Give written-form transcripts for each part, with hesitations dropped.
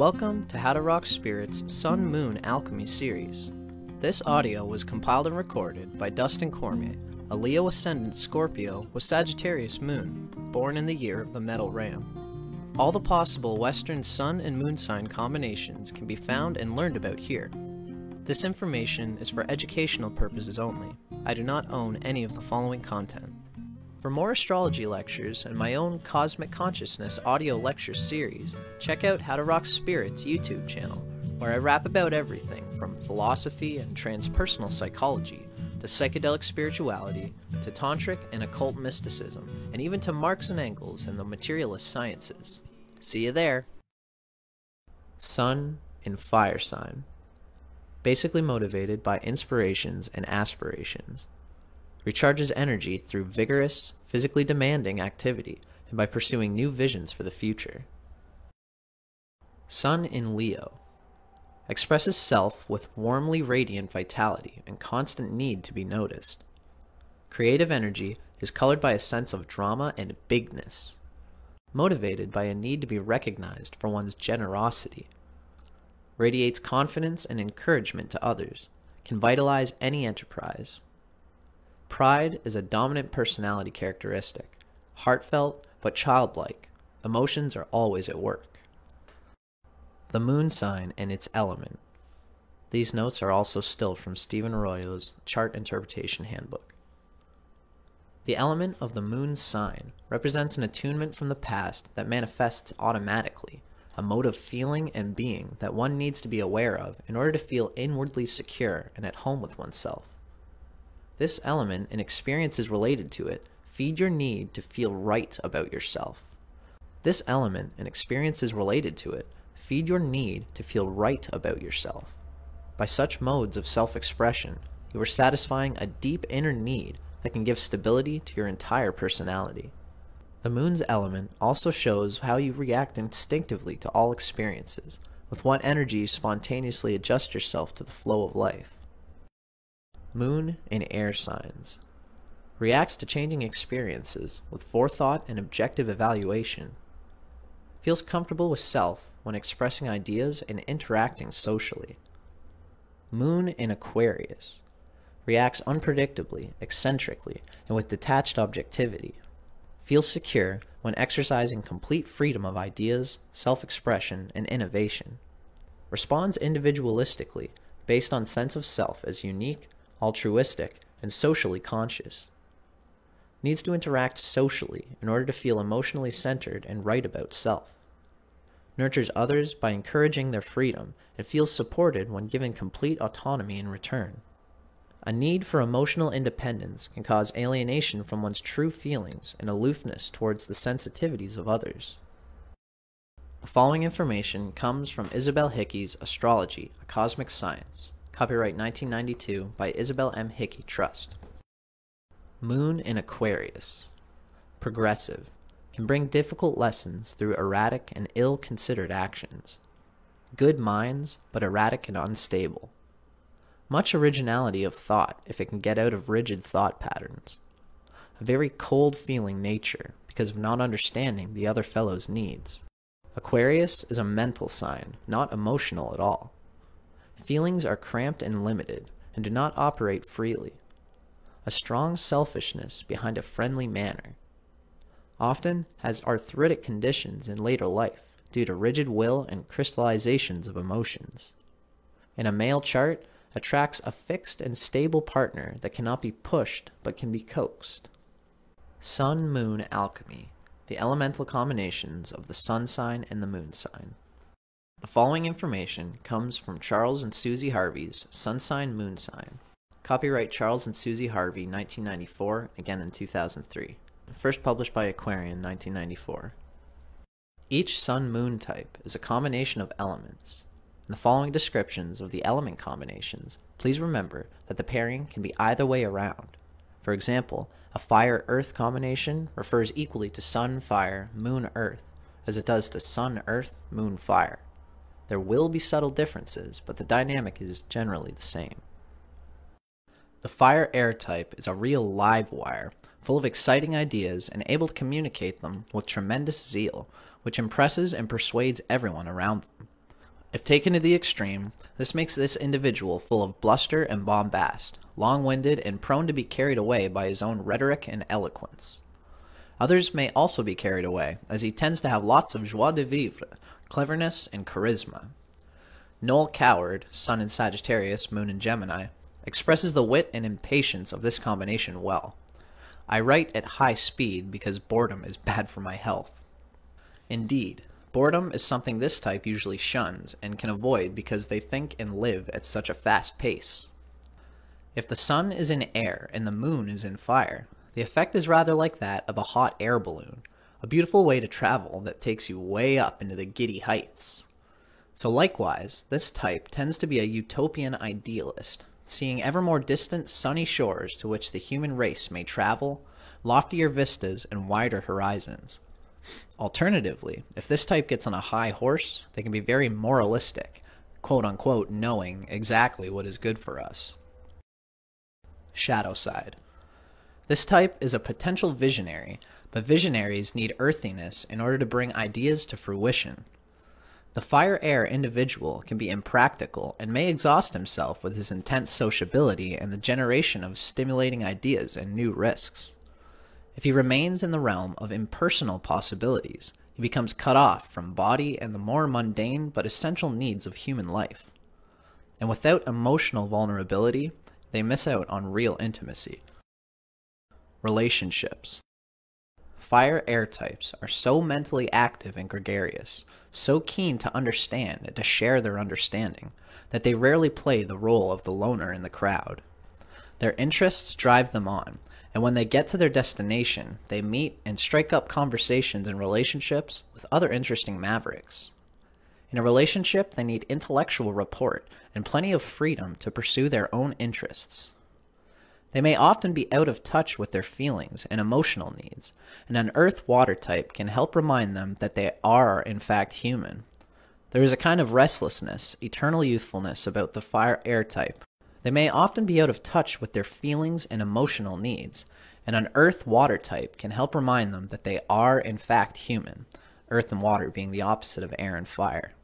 Welcome to How to Rock Spirit's Sun Moon Alchemy series. This audio was compiled and recorded by Dustin Cormier, a Leo Ascendant Scorpio with Sagittarius Moon, born in the year of the Metal Ram. All the possible Western Sun and Moon sign combinations can be found and learned about here. This information is for educational purposes only. I do not own any of the following content. For more astrology lectures and my own Cosmic Consciousness audio lecture series, check out How to Rock Spirit's YouTube channel, where I rap about everything from philosophy and transpersonal psychology, to psychedelic spirituality, to tantric and occult mysticism, and even to Marx and Engels and the materialist sciences. See you there! Sun in Fire Sign. Basically motivated by inspirations and aspirations. Recharges energy through vigorous, physically demanding activity and by pursuing new visions for the future. Sun in Leo. Expresses self with warmly radiant vitality and constant need to be noticed. Creative energy is colored by a sense of drama and bigness. Motivated by a need to be recognized for one's generosity. Radiates confidence and encouragement to others. Can vitalize any enterprise. Pride is a dominant personality characteristic, heartfelt but childlike. Emotions are always at work. The moon sign and its element. These notes are also still from Stephen Arroyo's Chart Interpretation Handbook. The element of the moon sign represents an attunement from the past that manifests automatically, a mode of feeling and being that one needs to be aware of in order to feel inwardly secure and at home with oneself. This element and experiences related to it feed your need to feel right about yourself. This element and experiences related to it feed your need to feel right about yourself. By such modes of self-expression, you are satisfying a deep inner need that can give stability to your entire personality. The moon's element also shows how you react instinctively to all experiences, with what energy you spontaneously adjust yourself to the flow of life. Moon in Air Signs. Reacts to changing experiences with forethought and objective evaluation. Feels comfortable with self when expressing ideas and interacting socially. Moon in Aquarius. Reacts unpredictably, eccentrically, and with detached objectivity. Feels secure when exercising complete freedom of ideas, self-expression, and innovation. Responds individualistically, based on sense of self as unique, altruistic, and socially conscious. Needs to interact socially in order to feel emotionally centered and right about self. Nurtures others by encouraging their freedom and feels supported when given complete autonomy in return. A need for emotional independence can cause alienation from one's true feelings and aloofness towards the sensitivities of others. The following information comes from Isabel Hickey's Astrology, a Cosmic Science. Copyright 1992 by Isabel M. Hickey Trust. Moon in Aquarius. Progressive. Can bring difficult lessons through erratic and ill-considered actions. Good minds, but erratic and unstable. Much originality of thought if it can get out of rigid thought patterns. A very cold-feeling nature because of not understanding the other fellow's needs. Aquarius is a mental sign, not emotional at all. Feelings are cramped and limited, and do not operate freely. A strong selfishness behind a friendly manner. Often has arthritic conditions in later life due to rigid will and crystallizations of emotions. In a male chart, attracts a fixed and stable partner that cannot be pushed but can be coaxed. Sun-Moon Alchemy, the elemental combinations of the sun sign and the moon sign. The following information comes from Charles and Susie Harvey's Sun Sign Moon Sign. Copyright Charles and Susie Harvey, 1994, again in 2003. First published by Aquarian, 1994. Each Sun-Moon type is a combination of elements. In the following descriptions of the element combinations, please remember that the pairing can be either way around. For example, a Fire-Earth combination refers equally to Sun-Fire, Moon-Earth, as it does to Sun-Earth, Moon-Fire. There will be subtle differences, but the dynamic is generally the same. The Fire-Air type is a real live wire, full of exciting ideas and able to communicate them with tremendous zeal, which impresses and persuades everyone around them. If taken to the extreme, this makes this individual full of bluster and bombast, long-winded and prone to be carried away by his own rhetoric and eloquence. Others may also be carried away, as he tends to have lots of joie de vivre, cleverness, and charisma. Noel Coward, Sun in Sagittarius, Moon in Gemini, expresses the wit and impatience of this combination well. I write at high speed because boredom is bad for my health. Indeed, boredom is something this type usually shuns and can avoid because they think and live at such a fast pace. If the sun is in air and the moon is in fire, the effect is rather like that of a hot air balloon, a beautiful way to travel that takes you way up into the giddy heights. So likewise, this type tends to be a utopian idealist, seeing ever more distant sunny shores to which the human race may travel, loftier vistas and wider horizons. Alternatively, if this type gets on a high horse, they can be very moralistic, quote-unquote knowing exactly what is good for us. Shadow side. This type is a potential visionary, but visionaries need earthiness in order to bring ideas to fruition. The fire-air individual can be impractical and may exhaust himself with his intense sociability and the generation of stimulating ideas and new risks. If he remains in the realm of impersonal possibilities, he becomes cut off from body and the more mundane but essential needs of human life. And without emotional vulnerability, they miss out on real intimacy. Relationships. Fire-air types are so mentally active and gregarious, so keen to understand and to share their understanding, that they rarely play the role of the loner in the crowd. Their interests drive them on, and when they get to their destination, they meet and strike up conversations and relationships with other interesting mavericks. In a relationship, they need intellectual rapport and plenty of freedom to pursue their own interests. They may often be out of touch with their feelings and emotional needs, and an earth-water type can help remind them that they are, in fact, human. There is a kind of restlessness, eternal youthfulness about the fire-air type. They may often be out of touch with their feelings and emotional needs, and an earth-water type can help remind them that they are, in fact, human, earth and water being the opposite of air and fire.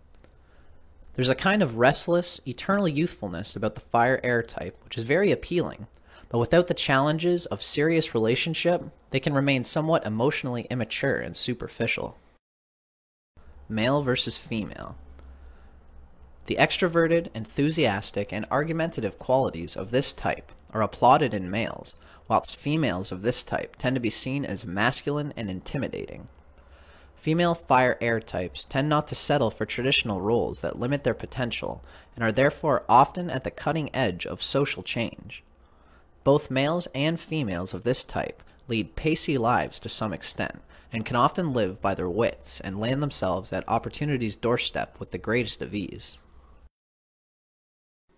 There's a kind of restless, eternal youthfulness about the fire-air type, which is very appealing, but without the challenges of serious relationship, they can remain somewhat emotionally immature and superficial. Male versus female. The extroverted, enthusiastic, and argumentative qualities of this type are applauded in males, whilst females of this type tend to be seen as masculine and intimidating. Female fire-air types tend not to settle for traditional roles that limit their potential and are therefore often at the cutting edge of social change. Both males and females of this type lead pacey lives to some extent, and can often live by their wits and land themselves at opportunity's doorstep with the greatest of ease.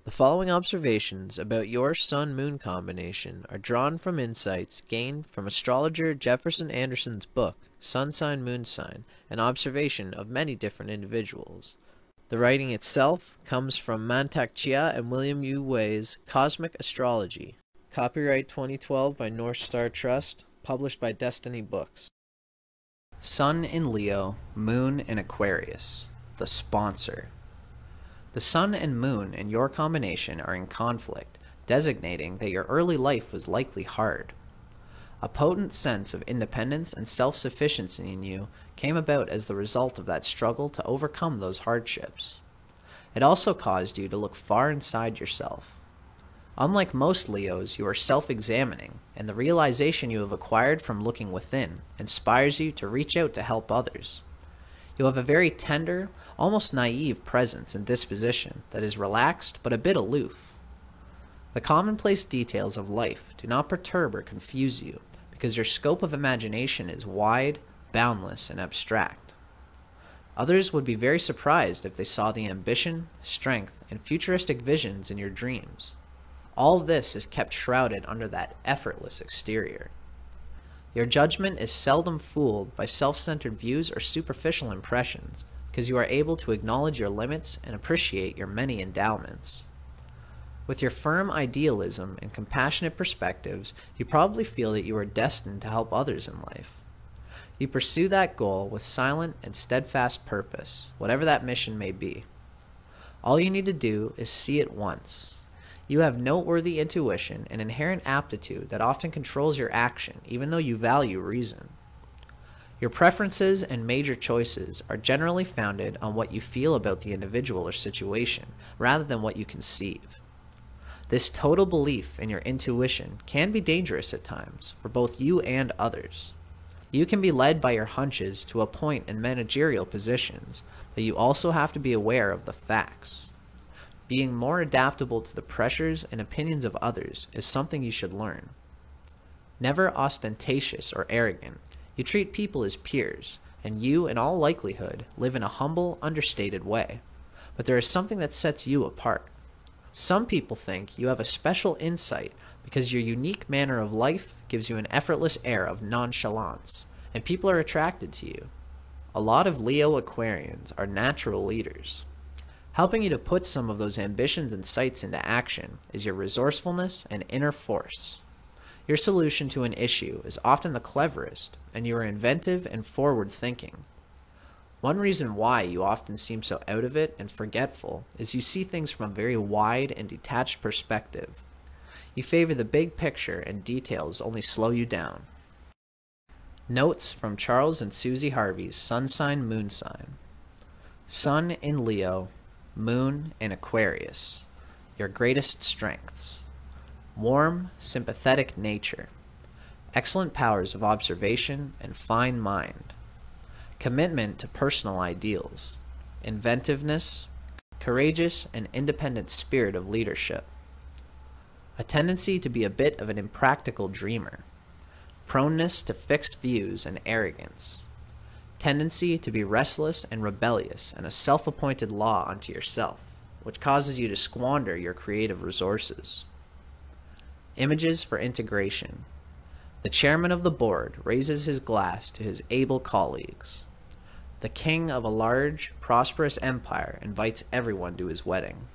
The following observations about your Sun-Moon combination are drawn from insights gained from astrologer Jefferson Anderson's book, Sun Sign, Moon Sign, an observation of many different individuals. The writing itself comes from Mantak Chia and William U. Wei's Cosmic Astrology. Copyright 2012 by North Star Trust, published by Destiny Books. Sun in Leo, Moon in Aquarius. The sponsor. The Sun and Moon in your combination are in conflict, designating that your early life was likely hard. A potent sense of independence and self-sufficiency in you came about as the result of that struggle to overcome those hardships. It also caused you to look far inside yourself. Unlike most Leos, you are self-examining, and the realization you have acquired from looking within inspires you to reach out to help others. You have a very tender, almost naive presence and disposition that is relaxed but a bit aloof. The commonplace details of life do not perturb or confuse you, because your scope of imagination is wide, boundless, and abstract. Others would be very surprised if they saw the ambition, strength, and futuristic visions in your dreams. All this is kept shrouded under that effortless exterior. Your judgment is seldom fooled by self-centered views or superficial impressions, because you are able to acknowledge your limits and appreciate your many endowments. With your firm idealism and compassionate perspectives, you probably feel that you are destined to help others in life. You pursue that goal with silent and steadfast purpose, whatever that mission may be. All you need to do is see it once. You have noteworthy intuition and inherent aptitude that often controls your action, even though you value reason. Your preferences and major choices are generally founded on what you feel about the individual or situation, rather than what you conceive. This total belief in your intuition can be dangerous at times, for both you and others. You can be led by your hunches to a point in managerial positions, but you also have to be aware of the facts. Being more adaptable to the pressures and opinions of others is something you should learn. Never ostentatious or arrogant, you treat people as peers, and you, in all likelihood, live in a humble, understated way. But there is something that sets you apart. Some people think you have a special insight because your unique manner of life gives you an effortless air of nonchalance, and people are attracted to you. A lot of Leo Aquarians are natural leaders. Helping you to put some of those ambitions and sights into action is your resourcefulness and inner force. Your solution to an issue is often the cleverest, and you are inventive and forward-thinking. One reason why you often seem so out of it and forgetful is you see things from a very wide and detached perspective. You favor the big picture, and details only slow you down. Notes from Charles and Susie Harvey's Sun Sign Moon Sign. Sun in Leo, Moon in Aquarius. Your greatest strengths. Warm, sympathetic nature. Excellent powers of observation and fine mind. Commitment to personal ideals. Inventiveness. Courageous and independent spirit of leadership. A tendency to be a bit of an impractical dreamer. Proneness to fixed views and arrogance. Tendency to be restless and rebellious, and a self-appointed law unto yourself, which causes you to squander your creative resources. Images for integration. The chairman of the board raises his glass to his able colleagues. The king of a large, prosperous empire invites everyone to his wedding.